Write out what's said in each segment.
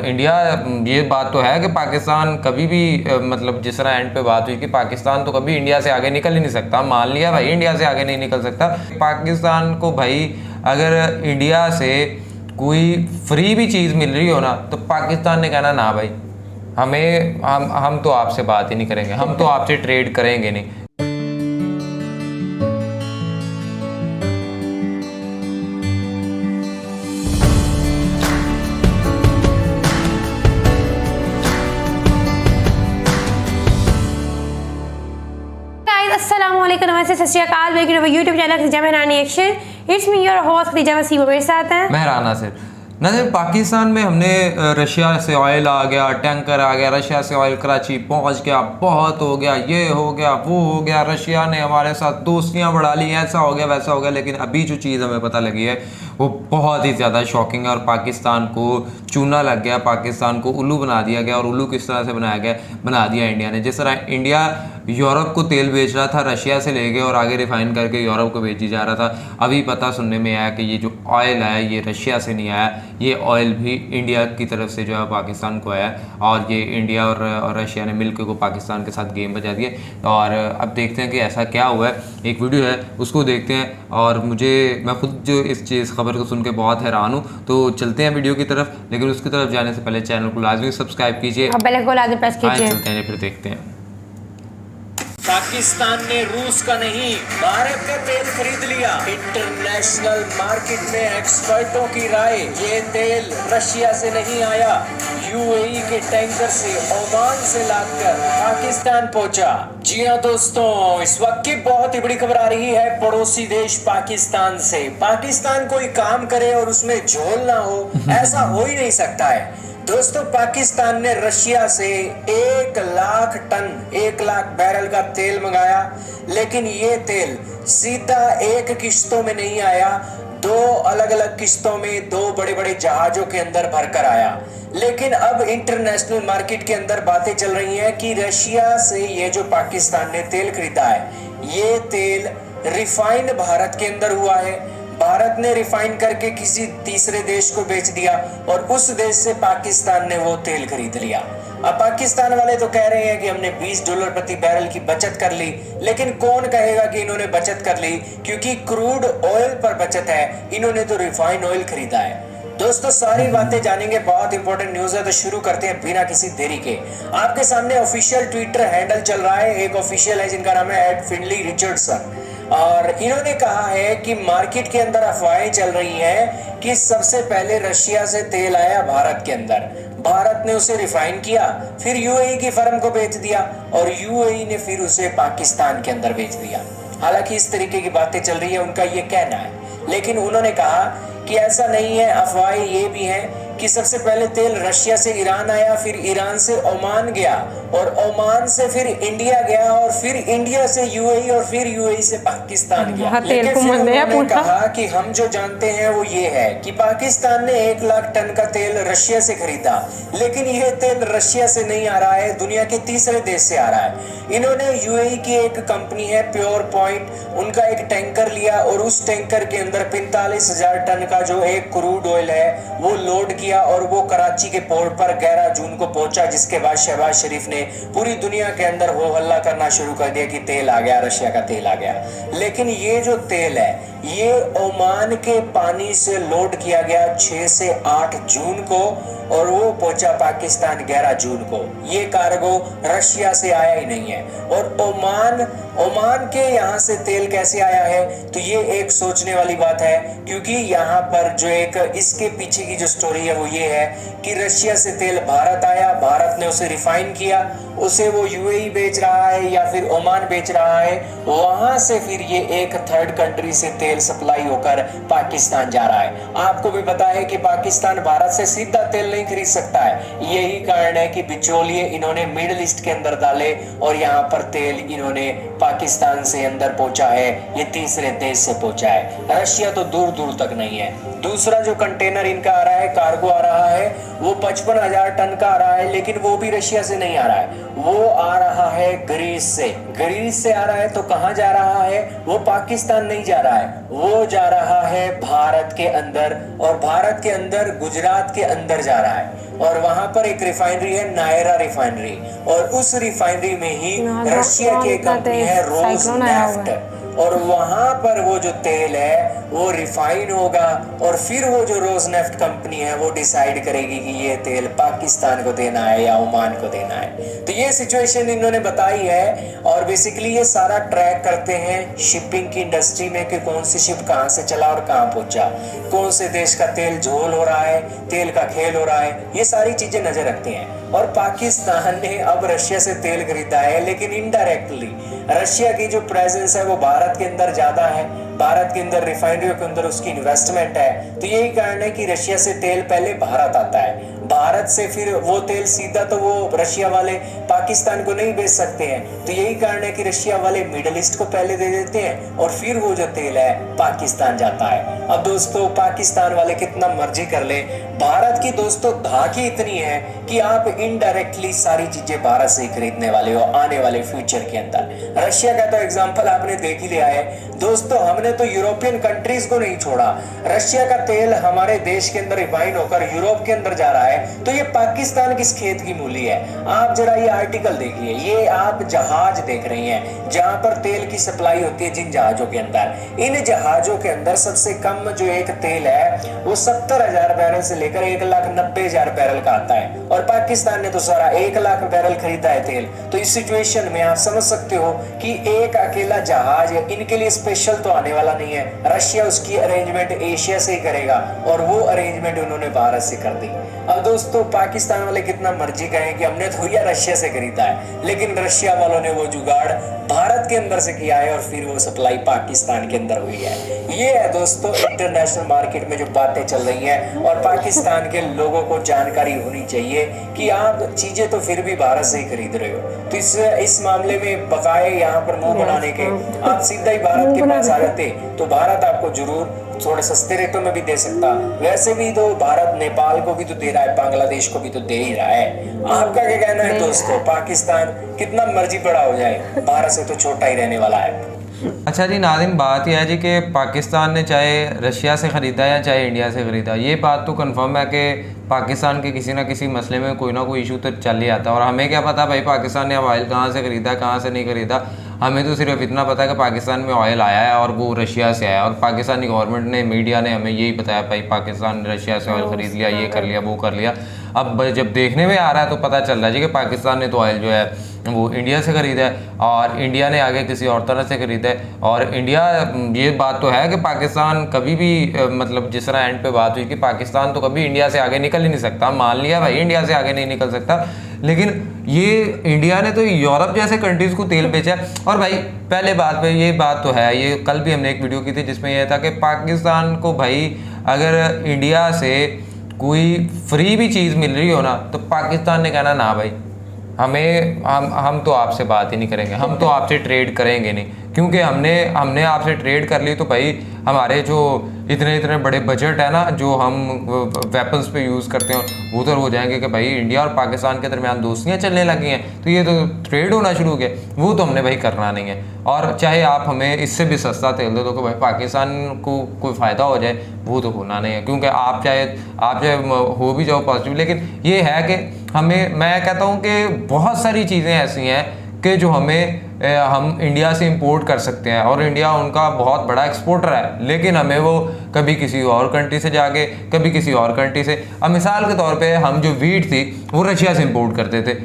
India, ये बात तो है कि पाकिस्तान कभी भी मतलब जिस तरह एंड पे बात हुई कि पाकिस्तान तो कभी इंडिया से आगे निकल ही नहीं सकता। मान लिया भाई इंडिया से आगे नहीं निकल सकता। पाकिस्तान को भाई अगर इंडिया से कोई फ्री भी चीज़ मिल रही हो ना तो पाकिस्तान ने कहना ना भाई, हम तो आपसे बात ही नहीं करेंगे, हम तो आपसे ट्रेड करेंगे नहीं। अस्सलामुअलैकुम, नमस्ते, सत श्री अकाल। Welcome to YouTube channel Khadija Mehrani action. It's me your host Khadija Waseem. मेरे साथ है मेहराना से नजर। पाकिस्तान में हमने रशिया से ऑयल आ गया, टैंकर आ गया, रशिया से ऑयल कराची पहुंच गया, बहुत हो गया, ये हो गया, वो हो गया, रशिया ने हमारे साथ दोस्तियां बढ़ा ली, ऐसा हो गया, वैसा हो गया। लेकिन अभी जो चीज़ हमें पता लगी है वो बहुत ही ज़्यादा शॉकिंग है और पाकिस्तान को चूना लग गया, पाकिस्तान को उल्लू बना दिया गया। और उल्लू किस तरह से बनाया गया, बना दिया इंडिया ने। जिस तरह इंडिया यूरोप को तेल बेच रहा था, रशिया से लेके और आगे रिफाइन करके यूरोप को बेची जा रहा था। अभी पता सुनने में आया कि ये जो ऑयल है ये रशिया से नहीं आया, ये ऑयल भी इंडिया की तरफ से जो है पाकिस्तान को आया। और ये इंडिया और रशिया ने मिलकर को पाकिस्तान के साथ गेम बजा दिए। और अब देखते हैं कि ऐसा क्या हुआ है। एक वीडियो है उसको देखते हैं। और मैं खुद जो इस चीज़ खबर को सुन के बहुत हैरान हूँ। तो चलते हैं वीडियो की तरफ, लेकिन उसकी तरफ जाने से पहले चैनल को लाजमी सब्सक्राइब कीजिए, बेल आइकन लाजमी प्रेस कीजिए। चलते हैं फिर देखते हैं। पाकिस्तान ने रूस का नहीं भारत का तेल खरीद लिया। इंटरनेशनल मार्केट में एक्सपर्टों की राय, ये तेल रशिया से नहीं आया, यूएई के टैंकर से ओमान से लाकर पाकिस्तान पहुंचा। जी हाँ दोस्तों, इस वक्त की बहुत ही बड़ी खबर आ रही है पड़ोसी देश पाकिस्तान से। पाकिस्तान कोई काम करे और उसमें झोल ना हो, ऐसा हो ही नहीं सकता है। दोस्तों, पाकिस्तान ने रशिया से 1 लाख टन 1 लाख बैरल का तेल मंगाया, लेकिन ये तेल सीधा एक किश्तों में नहीं आया, 2 अलग अलग किश्तों में 2 बड़े बड़े जहाजों के अंदर भरकर आया। लेकिन अब इंटरनेशनल मार्केट के अंदर बातें चल रही हैं कि रशिया से ये जो पाकिस्तान ने तेल खरीदा है, ये तेल रिफाइंड भारत के अंदर हुआ है। भारत ने रिफाइन करके किसी तीसरे देश को बेच दिया और उस देश से पाकिस्तान ने वो तेल खरीद लिया। अब पाकिस्तान वाले तो कह रहे हैं कि हमने $20 प्रति बैरल की बचत कर ली, लेकिन कौन कहेगा कि इन्होंने बचत कर ली, क्योंकि क्रूड ऑयल पर बचत है, इन्होंने तो रिफाइन ऑयल खरीदा है। दोस्तों, सारी बातें जानेंगे, बहुत इंपॉर्टेंट न्यूज है, तो शुरू करते हैं बिना किसी देरी के। आपके सामने ऑफिशियल ट्विटर हैंडल चल रहा है, एक ऑफिशियल है जिनका नाम है @फिनली रिचर्डसन, और इन्होंने कहा है कि मार्केट के अंदर अफवाहें चल रही हैं कि सबसे पहले रशिया से तेल आया भारत के अंदर, भारत ने उसे रिफाइन किया, फिर यूएई की फर्म को बेच दिया और यूएई ने फिर उसे पाकिस्तान के अंदर बेच दिया। हालांकि इस तरीके की बातें चल रही है, उनका ये कहना है, लेकिन उन्होंने कहा कि ऐसा नहीं है। अफवाहें ये भी हैं कि सबसे पहले तेल रशिया से ईरान आया, फिर ईरान से ओमान गया और ओमान से फिर इंडिया गया और फिर इंडिया से यूएई और फिर यूएई से पाकिस्तान गया। लेकिन फिर उन्होंने कहा कि हम जो जानते हैं वो ये है कि पाकिस्तान ने 1 लाख टन का तेल रशिया से खरीदा, लेकिन यह तेल रशिया से नहीं आ रहा है, दुनिया के तीसरे देश से आ रहा है। इन्होंने यूएई की एक कंपनी है प्योर पॉइंट, उनका एक टैंकर लिया और उस टैंकर के अंदर 45,000 टन का जो एक क्रूड ऑयल है वो लोड किया और वो कराची के पोर्ट पर 11 जून को पहुंचा, जिसके बाद शहबाज शरीफ ने पूरी दुनिया के अंदर हो हल्ला करना शुरू कर दिया कि तेल आ गया, रशिया का तेल आ गया। लेकिन ये जो तेल है ये ओमान के पानी से लोड किया गया 6 से 8 जून को और वो पहुंचा पाकिस्तान 11 जून को। ये कार्गो रशिया से आया ही नहीं है। और ओमान के यहाँ से तेल कैसे आया है, तो ये एक सोचने वाली बात है, क्योंकि यहाँ पर जो एक इसके पीछे की जो स्टोरी है वो ये है कि रशिया से तेल भारत आया, भारत ने उसे रिफाइन किया, उसे वो यूएई बेच रहा है या फिर ओमान बेच रहा है, वहां से फिर ये एक थर्ड कंट्री से तेल सप्लाई होकर पाकिस्तान जा रहा है। आपको भी पता है कि पाकिस्तान भारत से सीधा तेल नहीं खरीद सकता है, यही कारण है कि बिचौलिए इन्होंने मिडिल ईस्ट के अंदर डाले और यहाँ पर तेल इन्होंने पाकिस्तान से अंदर पहुंचा है, ये तीसरे देश से पहुंचा है। रशिया तो दूर दूर तक नहीं है। दूसरा जो कंटेनर इनका आ रहा है, कार्गो आ रहा है, वो 55,000 टन का आ रहा है, लेकिन वो भी रशिया से नहीं आ रहा है, वो आ रहा है ग्रीस से। ग्रीस से आ रहा है तो कहां जा रहा है? वो पाकिस्तान नहीं जा रहा है, वो जा रहा है भारत के अंदर, और भारत के अंदर गुजरात के अंदर जा रहा है। और वहां पर एक रिफाइनरी है, नायरा रिफाइनरी, और उस रिफाइनरी में ही रशिया की कंपनी है रोजनेफ्ट, और वहां पर वो जो तेल है वो रिफाइन होगा, और फिर वो जो रोजनेफ्ट कंपनी है वो डिसाइड करेगी कि ये तेल पाकिस्तान को देना है या ओमान को देना है। तो ये सिचुएशन इन्होंने बताई है, और बेसिकली ये सारा ट्रैक करते हैं शिपिंग की इंडस्ट्री में कि कौन सी शिप कहां से चला और कहां पहुंचा, कौन से देश का तेल झोल हो रहा है, तेल का खेल हो रहा है, ये सारी चीजें नजर रखते हैं। और पाकिस्तान ने अब रशिया से तेल खरीदा है, लेकिन इनडायरेक्टली रशिया की जो प्रेजेंस है वो भारत के अंदर ज्यादा है, भारत के अंदर रिफाइनरियों के अंदर उसकी इन्वेस्टमेंट है। तो यही कारण है कि रशिया से तेल पहले भारत आता है, भारत से फिर वो तेल सीधा तो वो रशिया वाले पाकिस्तान को नहीं बेच सकते हैं, तो यही कारण है कि रशिया वाले मिडिल ईस्ट को पहले दे देते हैं, और फिर वो जो तेल है पाकिस्तान जाता है। अब दोस्तों पाकिस्तान वाले कितना मर्जी कर ले, भारत की दोस्तों धाकी इतनी है कि आप इनडायरेक्टली सारी चीजें भारत से ही खरीदने वाले हो आने वाले फ्यूचर के अंदर। रशिया का तो एग्जांपल आपने देख ही लिया है दोस्तों, हमने तो यूरोपियन कंट्रीज को नहीं छोड़ा, रशिया का तेल हमारे देश के अंदर रिफाइन होकर यूरोप के अंदर जा रहा है, तो ये पाकिस्तान किस खेत की मूली है? आप जरा ये आर्टिकल देखिए, ये आप जहाज देख रही हैं जहां पर तेल की सप्लाई होती है, जिन जहाजों के अंदर, इन जहाजों के अंदर सबसे कम जो एक तेल है वो 70,000 बैरल से लेकर 1,90,000 बैरल का आता है, और पाकिस्तान ने तो सारा 1 लाख बैरल खरीदा है तेल। तो इस सिचुएशन में आप समझ सकते हो कि एक अकेला जहाज इनके लिए स्पेशल तो आने वाला नहीं है, रशिया उसकी अरेंजमेंट एशिया से ही करेगा, और वो अरेंजमेंट उन्होंने भारत से कर दी। अब दोस्तों पाकिस्तान वाले कितना मर्जी कहें कि हमने तो भैया रशिया से खरीदा है, लेकिन रशिया वालों ने वो जुगाड़ भारत के अंदर से किया है, और फिर वो सप्लाई पाकिस्तान के अंदर हुई है। ये है दोस्तों इंटरनेशनल मार्केट में जो बातें चल रही हैं, और पाकिस्तान के लोगों को जानकारी होनी चाहिए कि आप चीजें तो फिर भी भारत से ही खरीद रहे हो, तो इस मामले में बकाए यहाँ पर मुंह बनाने के आप सीधा ही भारत के पास आ जाते तो भारत आपको जरूर थोड़े सस्ते रेटों में भी दे सकता। वैसे भी तो भारत नेपाल को भी तो दे रहा है, बांग्लादेश को भी तो दे ही रहा है। आपका क्या कहना है दोस्तों? पाकिस्तान कितना मर्जी बड़ा हो जाए, भारत से तो छोटा ही रहने वाला है। अच्छा जी नाज़रीन, बात यह है जी कि पाकिस्तान ने चाहे रशिया से ख़रीदा या चाहे इंडिया से ख़रीदा, ये बात तो कंफर्म है कि पाकिस्तान के किसी ना किसी मसले में कोई ना कोई इशू तो चल ही आता है। और हमें क्या पता भाई पाकिस्तान ने ऑयल कहाँ से ख़रीदा कहाँ से नहीं ख़रीदा, हमें तो सिर्फ इतना पता है कि पाकिस्तान में ऑयल आया है और वो रशिया से आया, और पाकिस्तानी गवर्नमेंट ने मीडिया ने हमें यही बताया भाई पाकिस्तान ने रशिया से ऑयल ख़रीद लिया, ये कर लिया वो कर लिया। अब जब देखने में आ रहा है तो पता चल रहा है जी कि पाकिस्तान ने तो ऑयल जो है वो इंडिया से ख़रीदा है, और इंडिया ने आगे किसी और तरह से ख़रीदा है। और इंडिया, ये बात तो है कि पाकिस्तान कभी भी मतलब जिस तरह एंड पे बात हुई कि पाकिस्तान तो कभी इंडिया से आगे निकल ही नहीं सकता, मान लिया भाई इंडिया से आगे नहीं निकल सकता, लेकिन ये इंडिया ने तो यूरोप जैसे कंट्रीज़ को तेल बेचा है। और भाई पहले बात पे ये बात तो है, ये कल भी हमने एक वीडियो की थी जिसमें यह था कि पाकिस्तान को भाई अगर इंडिया से कोई फ्री भी चीज़ मिल रही हो ना तो पाकिस्तान ने कहना ना भाई हम तो आपसे बात ही नहीं करेंगे, हम तो आपसे ट्रेड करेंगे नहीं, क्योंकि हमने आपसे ट्रेड कर ली तो भाई हमारे जो इतने बड़े बजट है ना जो हम वेपन्स पे यूज़ करते हैं वो तो हो जाएंगे कि भाई इंडिया और पाकिस्तान के दरमियान दोस्तियाँ चलने लगी हैं, तो ये तो ट्रेड होना शुरू हो गया, वो तो हमने भाई करना नहीं है। और चाहे आप हमें इससे भी सस्ता तेल दो तो कि भाई पाकिस्तान को कोई फ़ायदा हो जाए, वो तो होना नहीं है, क्योंकि आप चाहे हो भी जाओ पॉजिटिव, लेकिन ये है कि मैं कहता हूँ कि बहुत सारी चीज़ें ऐसी हैं कि जो हम इंडिया से इंपोर्ट कर सकते हैं, और इंडिया उनका बहुत बड़ा एक्सपोर्टर है, लेकिन हमें वो कभी किसी और कंट्री से जाके कभी किसी और कंट्री से, अब मिसाल के तौर पे हम जो वीट थी वो रशिया से इंपोर्ट करते थे,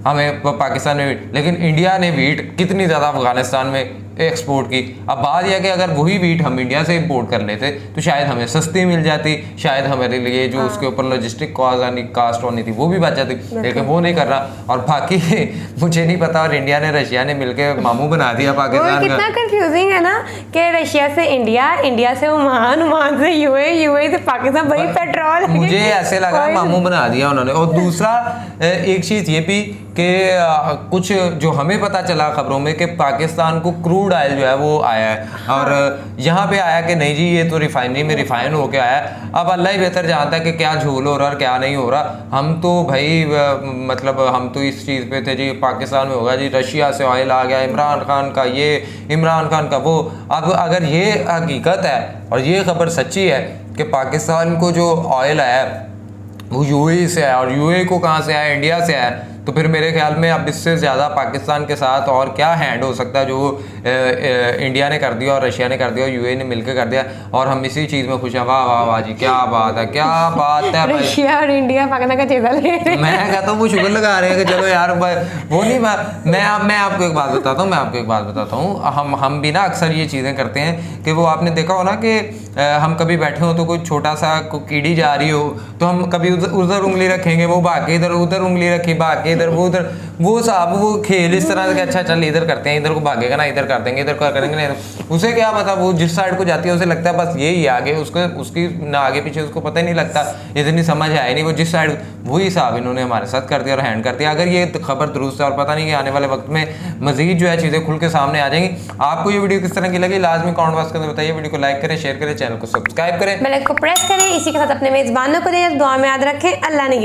हमें पाकिस्तान में वीट, लेकिन इंडिया ने वीट कितनी ज़्यादा अफगानिस्तान में एक्सपोर्ट की। अब बात यह कि अगर वही वीट हम इंडिया से इंपोर्ट कर लेते तो शायद हमें सस्ती मिल जाती, शायद हमारे लिए जो उसके ऊपर लॉजिस्टिक कास्ट होनी थी वो भी बच जाती, लेकिन वो नहीं कर रहा। और बाकी मुझे नहीं पता, और इंडिया ने रशिया ने मिलकर मामू बना दिया पाकिस्तान का। कितना कंफ्यूजिंग है ना कि रशिया से इंडिया, इंडिया से ओमान से यूएई से पाकिस्तान, भाई पेट्रोल मुझे ऐसे लगा मामू बना दिया उन्होंने। और दूसरा एक चीज़ ये भी कि कुछ जो हमें पता चला खबरों में कि पाकिस्तान को क्रूड क्रूड ऑयल जो है वो आया है। और यहाँ पे आया कि नहीं जी ये तो रिफाइनरी में रिफाइन होके आया है। अब अल्लाह ही बेहतर जानता है कि क्या झोल हो रहा है और क्या नहीं हो रहा। हम तो भाई मतलब हम तो इस चीज़ पे थे जी, पाकिस्तान में होगा जी रशिया से ऑयल आ गया, इमरान खान का ये, इमरान खान का वो। अब अगर ये हकीकत है और ये खबर सच्ची है कि पाकिस्तान को जो ऑयल आया वो यूएई से आया, और यूएई को कहाँ से आया, इंडिया से आया, तो फिर मेरे ख्याल में अब इससे ज़्यादा पाकिस्तान के साथ और क्या हैंड हो सकता है जो इंडिया ने कर दिया और रशिया ने कर दिया और यूएई ने मिलकर कर दिया, और हम इसी चीज़ में खुश हैं। वाह वाह वाह जी, क्या बात है, क्या बात है भाई। रशिया और इंडिया पाकिस्तान का चेता ले रहे हैं। मैं कहता हूँ वो शुक्र लगा रहे हैं कि चलो यार वो नहीं, मैं आपको एक बात बताता हूँ, हम भी ना अक्सर ये चीज़ें करते हैं कि वो आपने देखा हो ना कि हम कभी बैठे हो तो कोई छोटा सा कीड़ी जा रही हो तो हम कभी उधर उंगली रखेंगे, वो भागे इधर, उधर उंगली रखी भागे इधर, वो उधर, वो साहब वो खेल इस तरह से अच्छा चल इधर करते हैं, इधर को भागेगा ना, इधर कर देंगे, इधर कर करेंगे ना, उसे क्या पता वो जिस साइड को जाती है उसे लगता है बस यही आगे, उसको उसकी ना आगे पीछे उसको पता ही नहीं लगता, इतनी समझ है नहीं, वो जिस साइड, वही साहब इन्होंने हमारे साथ कर दिया और हैंड कर दिया। अगर ये खबर दुरुस्त है और पता नहीं कि आने वाले वक्त में मजीद जो है चीज़ें खुल के सामने आ जाएंगी। आपको ये वीडियो किस तरह की लगी लाजमी कमेंट बॉक्स के अंदर बताइए। वीडियो को लाइक करें, शेयर करें, चैनल को सब्सक्राइब करें, बेल आइकन को प्रेस करें। इसी के साथ अपने मेजबानों को दें, दुआ में याद रखें। अल्लाह ने